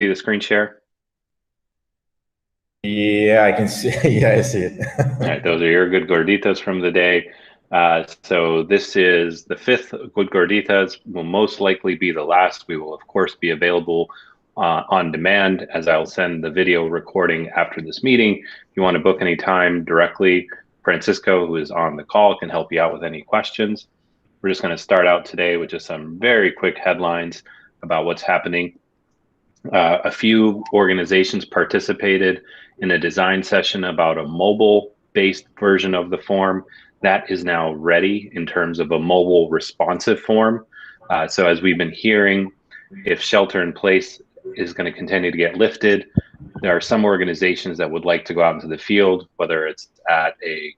the screen share? Yeah, I can see. Yeah, I see it. All right, those are your good gorditas from the day. So this is the fifth good gorditas, will most likely be the last. We will, of course, be available on demand, as I'll send the video recording after this meeting. If you want to book any time directly, Francisco, who is on the call, can help you out with any questions. We're just going to start out today with just some very quick headlines about what's happening. A few organizations participated in a design session about a mobile-based version of the form that is now ready in terms of a mobile responsive form. So as we've been hearing, if shelter in place is going to continue to get lifted, there are some organizations that would like to go out into the field, whether it's at a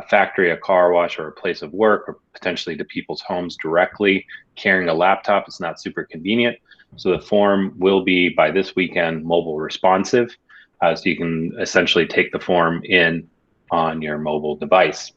factory, a car wash, or a place of work, or potentially to people's homes directly. Carrying a laptop, it's not super convenient. So the form will be, by this weekend, mobile responsive. So you can essentially take the form in on your mobile device.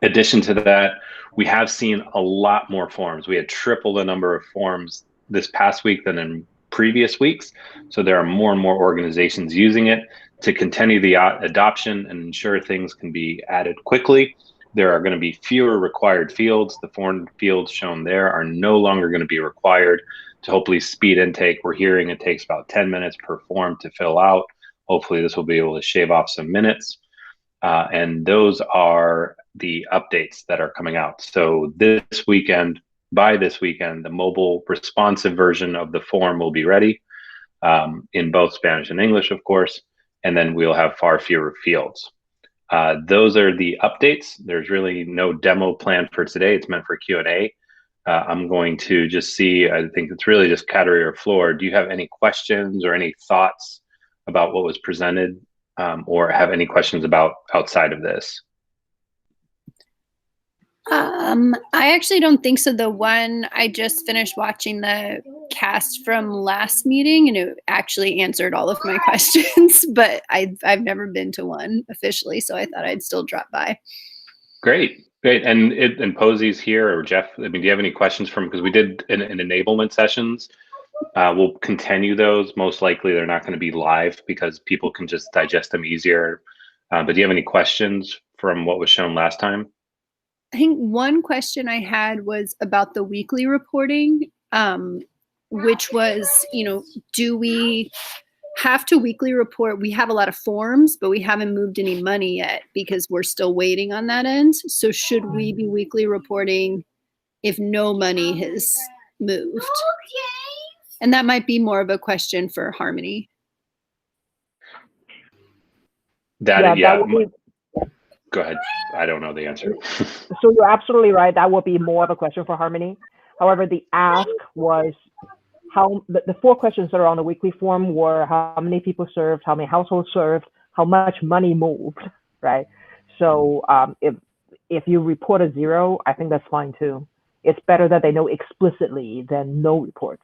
In addition to that, we have seen a lot more forms. We had triple the number of forms this past week than in previous weeks. So there are more and more organizations using it to continue the adoption and ensure things can be added quickly. There are going to be fewer required fields. The form fields shown there are no longer going to be required to hopefully speed intake. We're hearing it takes about 10 minutes per form to fill out. Hopefully this will be able to shave off some minutes. And those are the updates that are coming out. So by this weekend, the mobile responsive version of the form will be ready in both Spanish and English, of course, and then we'll have far fewer fields. Those are the updates. There's really no demo planned for today. It's meant for Q&A. I'm going to just see, I think it's really just Kateri or Floor. Do you have any questions or any thoughts about what was presented, or have any questions about outside of this? I actually don't think so. The one I just finished watching the cast from last meeting, and it actually answered all of my questions, but I've never been to one officially, so I thought I'd still drop by. Great. And Posey's here, or Jeff. I mean, do you have any questions because we did an enablement sessions. We'll continue those. Most likely they're not going to be live because people can just digest them easier. But do you have any questions from what was shown last time? I think one question I had was about the weekly reporting, which was, do we have to weekly report? We have a lot of forms, but we haven't moved any money yet because we're still waiting on that end. So should we be weekly reporting if no money has moved? And that might be more of a question for Harmony. Go ahead. I don't know the answer. So you're absolutely right. That would be more of a question for Harmony. However, the ask was the 4 questions that are on the weekly form were how many people served, how many households served, how much money moved, right? So if you report a 0, I think that's fine too. It's better that they know explicitly than no reports.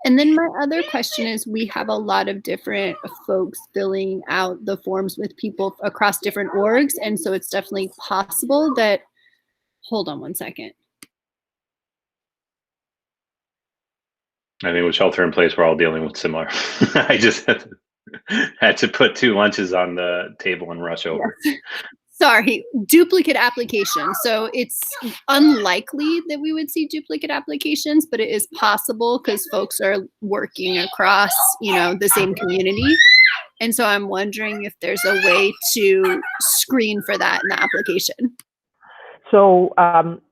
And then my other question is, we have a lot of different folks filling out the forms with people across different orgs. And so it's definitely possible that, hold on one second. I think with shelter in place, we're all dealing with similar. I just had to put 2 lunches on the table and rush over. Yes. Sorry, duplicate applications. So it's unlikely that we would see duplicate applications, but it is possible because folks are working across, the same community. And so I'm wondering if there's a way to screen for that in the application. So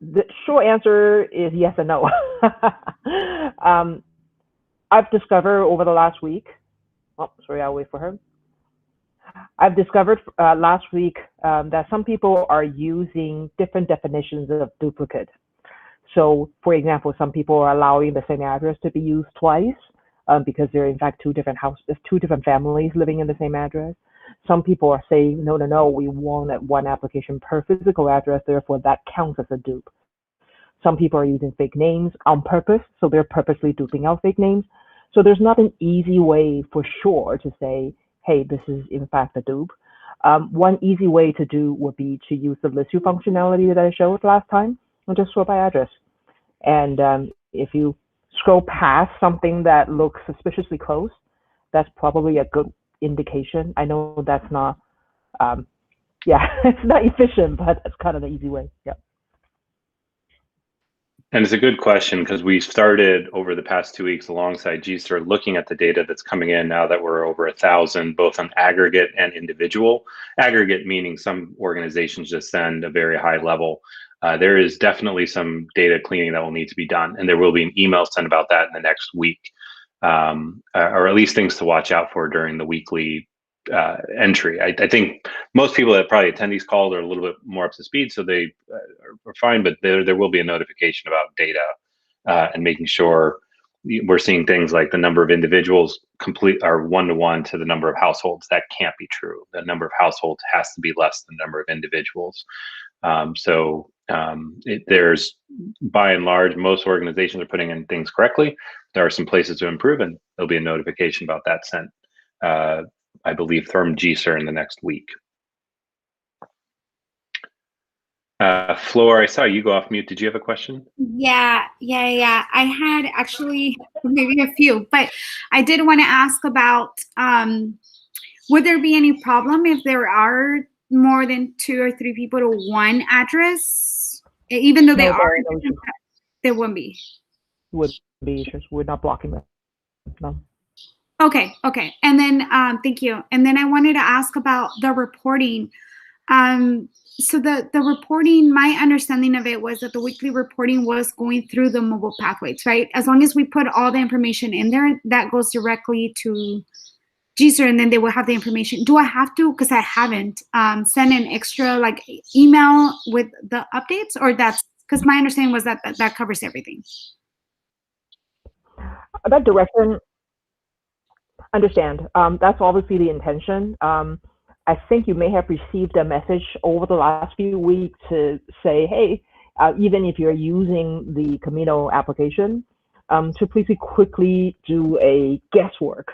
the short answer is yes and no. I've discovered over the last week, I'll wait for her. I've discovered last week that some people are using different definitions of duplicate. So, for example, some people are allowing the same address to be used twice because there are in fact 2 different families living in the same address. Some people are saying, no, we want 1 application per physical address, therefore that counts as a dupe. Some people are using fake names on purpose, so they're purposely duping out fake names. So there's not an easy way for sure to say, hey, this is in fact a dupe. One easy way to do would be to use the list view functionality that I showed last time and just sort by address. And if you scroll past something that looks suspiciously close, that's probably a good indication. I know that's not, yeah, it's not efficient, but it's kind of the easy way. Yeah. And it's a good question because we started over the past 2 weeks alongside GSIR looking at the data that's coming in now that we're over 1,000, both on aggregate and individual. Aggregate meaning some organizations just send a very high level. There is definitely some data cleaning that will need to be done, and there will be an email sent about that in the next week, or at least things to watch out for during the weekly entry. I think most people that probably attend these calls are a little bit more up to speed, so they are fine, but there will be a notification about data and making sure we're seeing things like the number of individuals complete are one-to-one to the number of households. That can't be true. The number of households has to be less than the number of individuals. There's, by and large, most organizations are putting in things correctly. There are some places to improve, and there'll be a notification about that sent, I believe, from GSIR in the next week. Flor, I saw you go off mute. Did you have a question? Yeah. I had actually maybe a few, but I did want to ask about, would there be any problem if there are more than 2 or 3 people to one address, even though they are? There wouldn't be. Would be issues. We're not blocking them. No. Okay. And then, thank you. And then I wanted to ask about the reporting. So the reporting, my understanding of it was that the weekly reporting was going through the mobile pathways, right? As long as we put all the information in there, that goes directly to GSIR, and then they will have the information. Do I have to, because I haven't, send an extra like email with the updates, or that's, because my understanding was that that covers everything? That direction, understand. That's obviously the intention. I think you may have received a message over the last few weeks to say, hey, even if you're using the Camino application, to please quickly do a guesswork,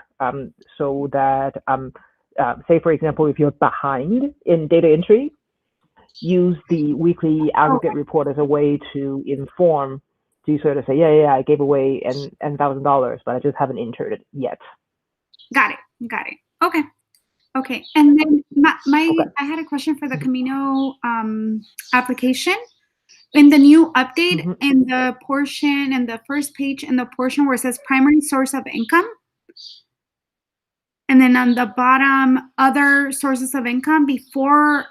so that, say, for example, if you're behind in data entry, use the weekly aggregate report as a way to inform GSIR to say, yeah, I gave away $1,000, but I just haven't entered it yet. Got it. Okay. And then I had a question for the Camino application. In the new update, in the portion, in the first page, in the portion where it says primary source of income, and then on the bottom, other sources of income, before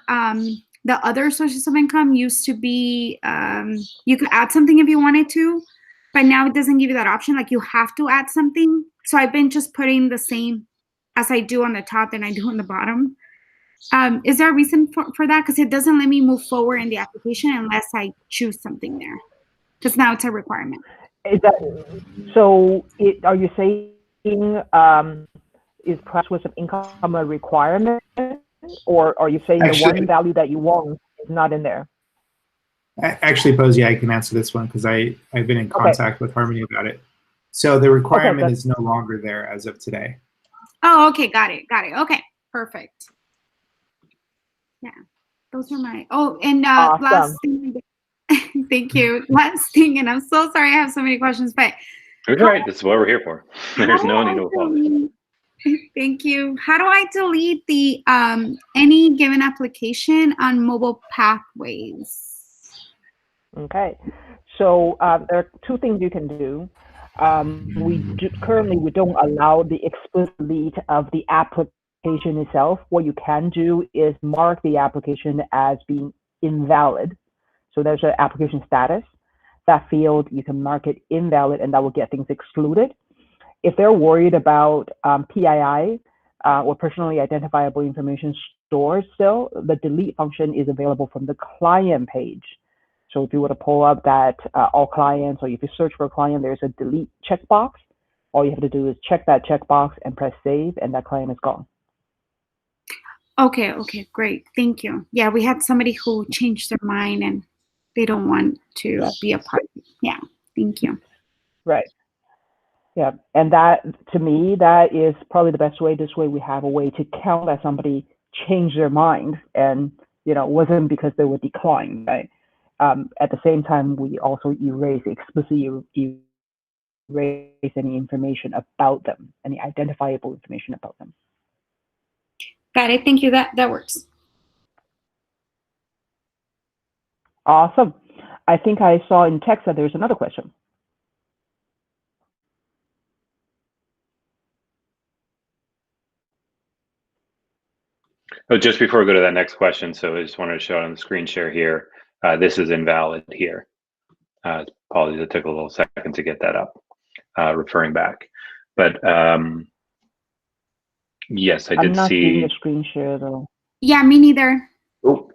the other sources of income used to be, you could add something if you wanted to, but now it doesn't give you that option. Like, you have to add something. So I've been just putting the same as I do on the top than I do on the bottom. Is there a reason for that? Because it doesn't let me move forward in the application unless I choose something there, because now it's a requirement. Is that, so are you saying is price source of income a requirement, or are you saying actually, the one value that you want is not in there? Actually, Posey, I can answer this one because I've been in contact with Harmony about it. So the requirement is no longer there as of today. Oh, okay, got it. Okay, perfect. Yeah, those are my, and awesome. Last thing, thank you. Last thing, and I'm so sorry I have so many questions, but. That's right, that's what we're here for. There's no need to apologize. Thank you. How do I delete the any given application on mobile pathways? Okay, so there are 2 things you can do. Currently we don't allow the explicit delete of the application itself. What you can do is mark the application as being invalid. So there's an application status. That field, you can mark it invalid, and that will get things excluded. If they're worried about PII or personally identifiable information stored still, the delete function is available from the client page. So if you were to pull up that all clients, or if you search for a client, there's a delete checkbox. All you have to do is check that checkbox and press save, and that client is gone. Okay, great. Thank you. Yeah, we had somebody who changed their mind and they don't want to be a part. Yeah, thank you. Right. Yeah, and that, to me, that is probably the best way. This way we have a way to count that somebody changed their mind and, wasn't because they were declined, right? At the same time, we also explicitly erase any information about them, any identifiable information about them. Got it. Thank you. That works. Awesome. I think I saw in text that there's another question. Oh, just before we go to that next question, so I just wanted to show it on the screen share here. This is invalid here. Apologies, it took a little second to get that up, referring back. But yes, I did see. I'm not seeing the screen share though. Yeah, me neither. Oh.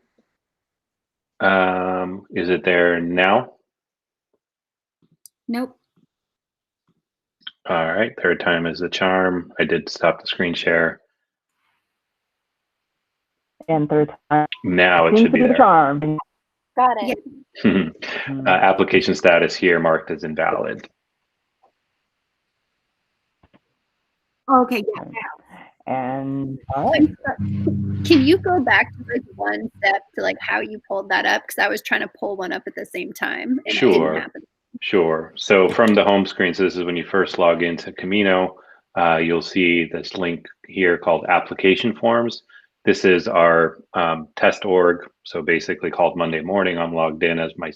Is it there now? Nope. All right, third time is the charm. I did stop the screen share. And third time. Now it Seems should to be the there. charm. Got it. Application status here marked as invalid. Okay. Yeah. And Can you go back to like one step to like how you pulled that up? Because I was trying to pull one up at the same time and it didn't happen. Sure. So from the home screen, so this is when you first log into Camino, you'll see this link here called application forms. This is our test org. So basically called Monday Morning. I'm logged in as my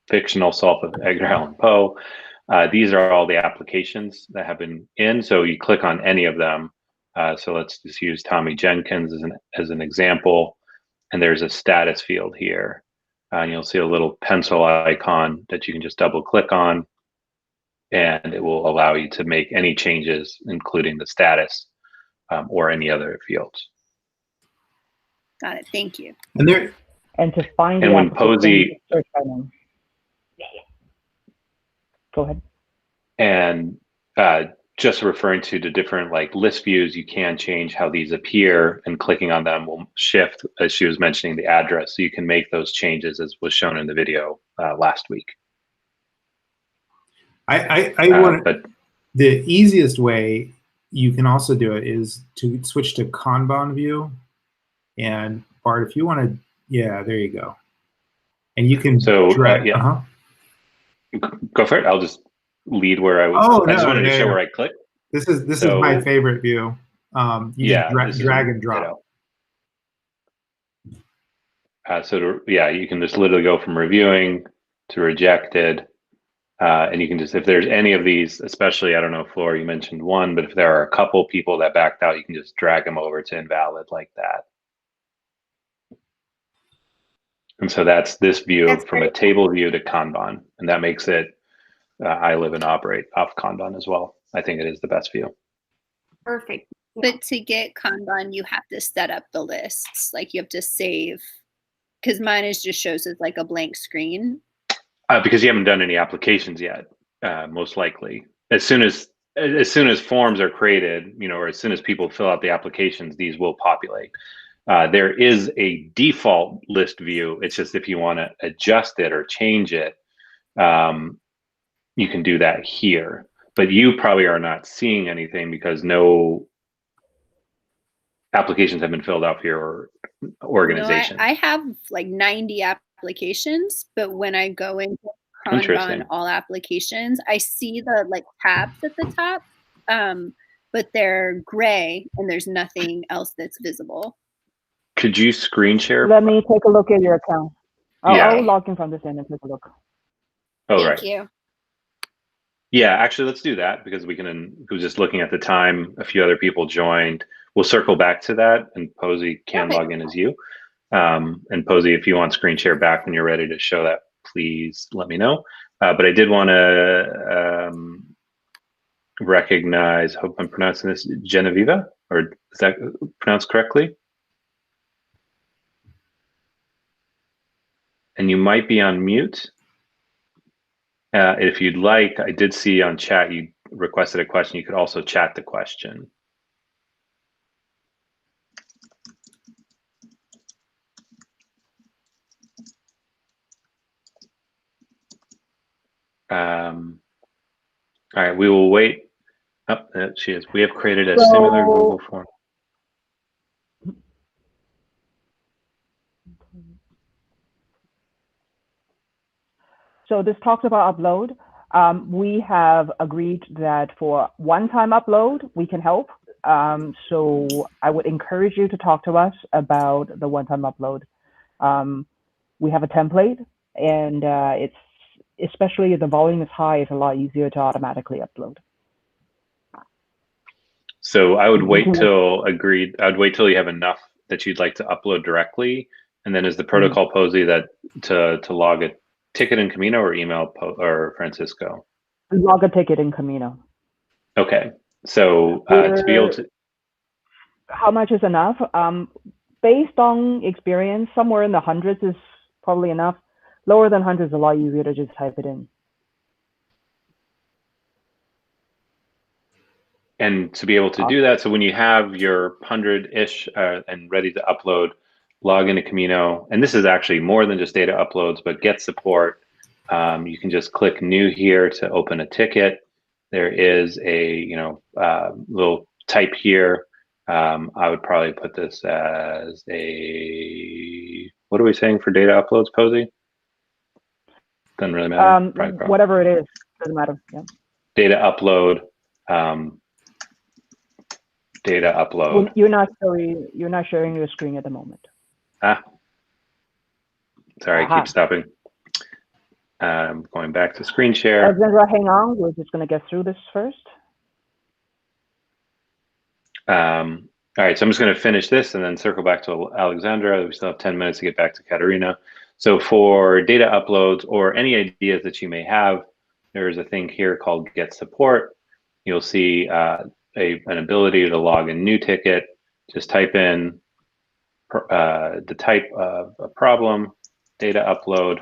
fictional self of Edgar Allan Poe. These are all the applications that have been in. So you click on any of them. So let's just use Tommy Jenkins as an example. And there's a status field here. And you'll see a little pencil icon that you can just double click on. And it will allow you to make any changes, including the status or any other fields. Got it. Thank you. And to find and the when Posey search by name. Go ahead. And just referring to the different like list views, you can change how these appear, and clicking on them will shift, as she was mentioning, the address. So you can make those changes as was shown in the video last week. The easiest way you can also do it is to switch to Kanban view. And Bart, if you want to, yeah, there you go. And you can drag. Go for it. I'll just lead where I was. I just wanted to show where I clicked. This is my favorite view. You just drag and drop. You can just literally go from reviewing to rejected. And you can just, if there's any of these, especially, I don't know, Flora, you mentioned one, but if there are a couple people that backed out, you can just drag them over to invalid like that. And so that's this view from a table view to Kanban. And that makes it, I live and operate off Kanban as well. I think it is the best view. Perfect. But to get Kanban, you have to set up the lists. Like you have to save, because mine just shows as like a blank screen. Because you haven't done any applications yet, most likely. As soon as forms are created, or as soon as people fill out the applications, these will populate. There is a default list view. It's just if you want to adjust it or change it, you can do that here. But you probably are not seeing anything because no applications have been filled out for your organization. No, I have like 90 applications, but when I go into Kanban all applications, I see the like tabs at the top, but they're gray and there's nothing else that's visible. Could you screen share? Let me take a look at your account. Yeah. I'll log in from this end and take a look. Oh, Thank right. you. Yeah, actually, let's do that because we can. Just looking at the time, a few other people joined. We'll circle back to that, and Posey can log in as you. And Posey, if you want screen share back when you're ready to show that, please let me know. But I did want to recognize, hope I'm pronouncing this, Genevieve, or is that pronounced correctly? And you might be on mute. If you'd like, I did see on chat you requested a question. You could also chat the question. All right, we will wait. Oh, there she is. We have created a similar Google form. So this talks about upload. We have agreed that for one-time upload, we can help. So I would encourage you to talk to us about the one-time upload. We have a template, and it's, especially if the volume is high, it's a lot easier to automatically upload. So I would wait till I'd wait till you have enough that you'd like to upload directly, and then is the protocol Posey that to log a ticket in Camino or email or Francisco? Log a ticket in Camino. Okay, so to be able to. How much is enough? Based on experience, somewhere in the hundreds is probably enough. Lower than hundreds is a lot easier to just type it in. And to be able to do that, so when you have your 100-ish and ready to upload, log into Camino, and this is actually more than just data uploads, but get support. You can just click new here to open a ticket. There is a little type here. I would probably put this as a, what are we saying for data uploads, Posey? Doesn't really matter. Whatever it is, doesn't matter. Yeah. Data upload. Data upload. Well, you're not sharing your screen at the moment. Sorry, keep stopping. Going back to screen share. Alexandra, hang on. We're just going to get through this first. All right, so I'm just going to finish this and then circle back to Alexandra. We still have 10 minutes to get back to Katerina. So for data uploads or any ideas that you may have, there's a thing here called Get Support. You'll see an ability to log a new ticket. Just type in the type of a problem, data upload,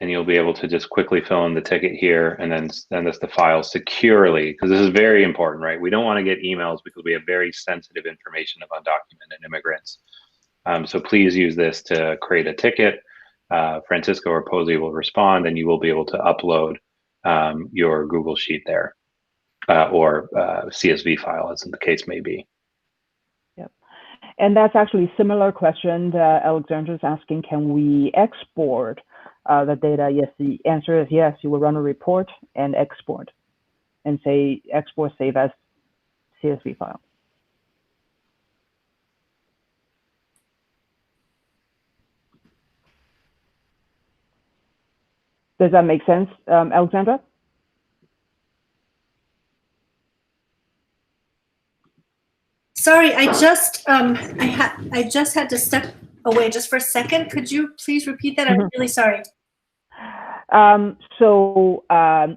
and you'll be able to just quickly fill in the ticket here and then send us the file securely, because this is very important, right? We don't want to get emails because we have very sensitive information of undocumented immigrants. So please use this to create a ticket. Francisco or Posey will respond, and you will be able to upload your Google Sheet there or CSV file, as the case may be. Yep. And that's actually a similar question that Alexandra's asking, can we export the data? Yes, the answer is yes. You will run a report and export and say export save as CSV file. Does that make sense, Alexandra? Sorry, I just had to step away just for a second. Could you please repeat that? I'm really sorry.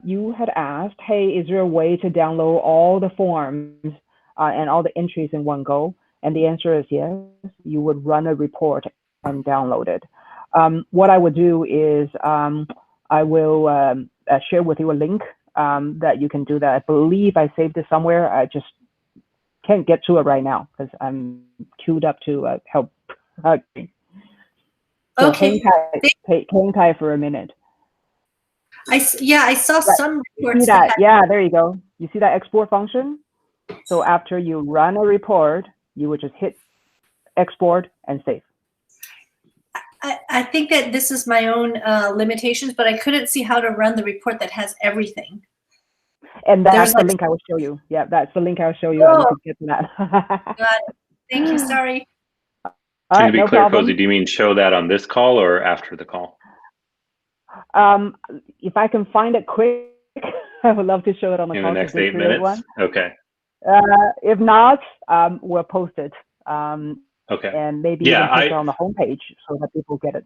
You had asked, hey, is there a way to download all the forms and all the entries in one go? And the answer is yes. You would run a report and download it. What I would do is I will share with you a link that you can do that. I believe I saved it somewhere. I just can't get to it right now because I'm queued up to help. Okay. Okay. Hang tight for a minute. I saw some reports. See that? Yeah, there you go. You see that export function? So after you run a report, you would just hit export and save. I think that this is my own limitations, but I couldn't see how to run the report that has everything. And that's the link I will show you. Yeah, that's the link I will show you. Oh. And you can get to that. Got it. Thank you. Sorry. To be clear, Posey, do you mean show that on this call or after the call? If I can find it quick, I would love to show it on the call. In the next 8 minutes? One. Okay. If not, we'll post it. Okay. And maybe even put it on the homepage so that people get it.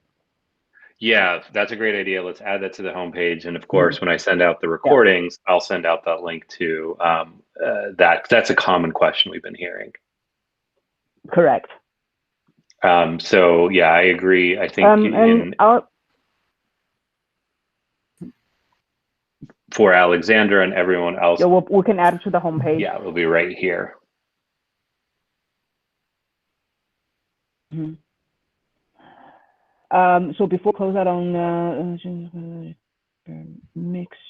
Yeah, that's a great idea. Let's add that to the homepage. And of course, when I send out the recordings, I'll send out that link to that. That's a common question we've been hearing. Correct. So yeah, I agree. I think for Alexandra and everyone else. Yeah, we can add it to the homepage. Yeah, it'll be right here. Mm-hmm. So before close out on mixed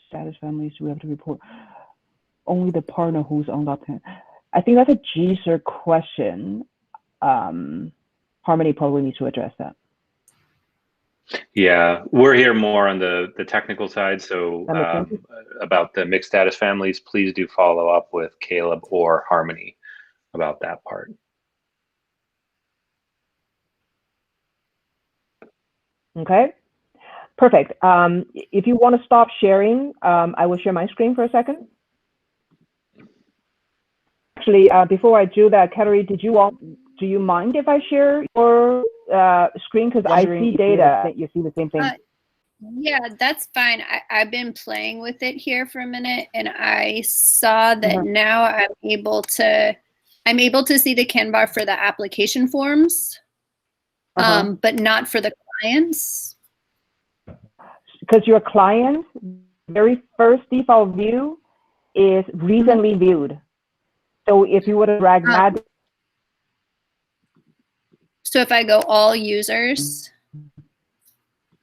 status families, we have to report only the partner who's on that. I think that's a GSIR question. Harmony probably needs to address that. Yeah, we're here more on the technical side. So That makes sense. about the mixed status families, please do follow up with Caleb or Harmony about that part. Okay, perfect. If you want to stop sharing, I will share my screen for a second. Actually, before I do that, Kateri, do you mind if I share your screen? Because I see data. You see the same thing. Yeah, that's fine. I've been playing with it here for a minute, and I saw that now I'm able to see the CAN bar for the application forms, but not for the clients. Because your client's very first default view is recently viewed. So if you were to drag that. So if I go all users,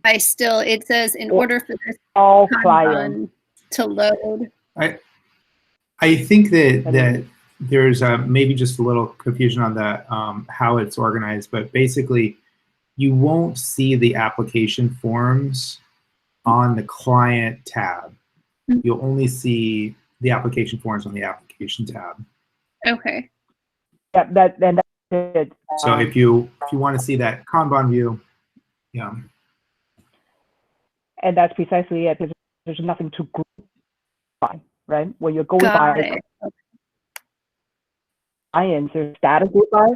it says in order for this all clients to load. I think that there's maybe just a little confusion on the how it's organized, but basically you won't see the application forms on the client tab. You'll only see the application forms on the application tab. Okay. Yeah, that's it. So if you want to see that Kanban view, yeah. And that's precisely it. There's nothing to group by, right? When you're going by clients or status group by,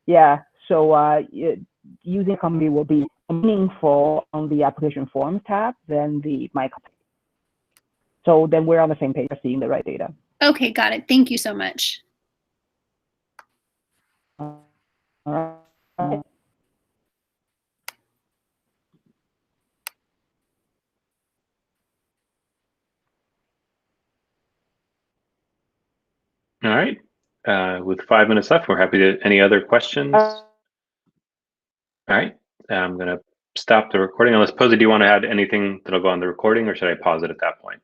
yeah. So using company will be meaningful on the application forms tab than the my company. So then we're on the same page, seeing the right data. Okay, got it. Thank you so much. All right. All right. With 5 minutes left, we're happy to. Any other questions? All right. I'm going to stop the recording. Unless Posey, do you want to add anything that'll go on the recording, or should I pause it at that point?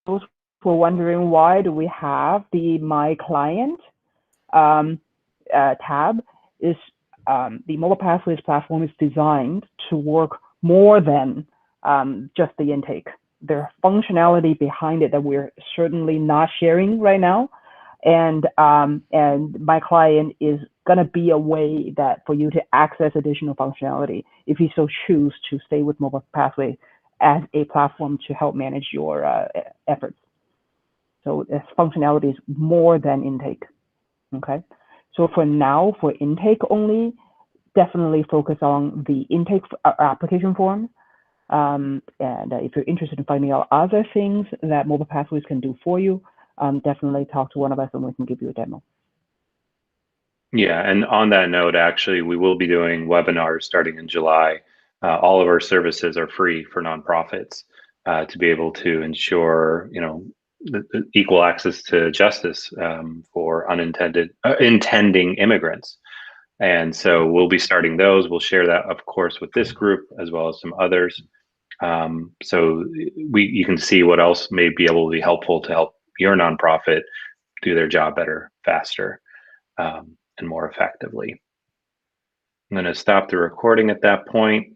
Those who are wondering why do we have the My Client tab is the Mobile Pathways platform is designed to work more than just the intake. There's functionality behind it that we're certainly not sharing right now, and My Client is going to be a way that for you to access additional functionality if you so choose to stay with Mobile Pathway as a platform to help manage your efforts. So this functionality is more than intake. Okay. So for now, for intake only, definitely focus on the intake application form. And if you're interested in finding out other things that Mobile Pathways can do for you, definitely talk to one of us and we can give you a demo. Yeah, and on that note, actually, we will be doing webinars starting in July. All of our services are free for nonprofits to be able to ensure, equal access to justice for intending immigrants. And so we'll be starting those. We'll share that, of course, with this group as well as some others. So you can see what else may be able to be helpful to help your nonprofit do their job better, faster, and more effectively. I'm going to stop the recording at that point.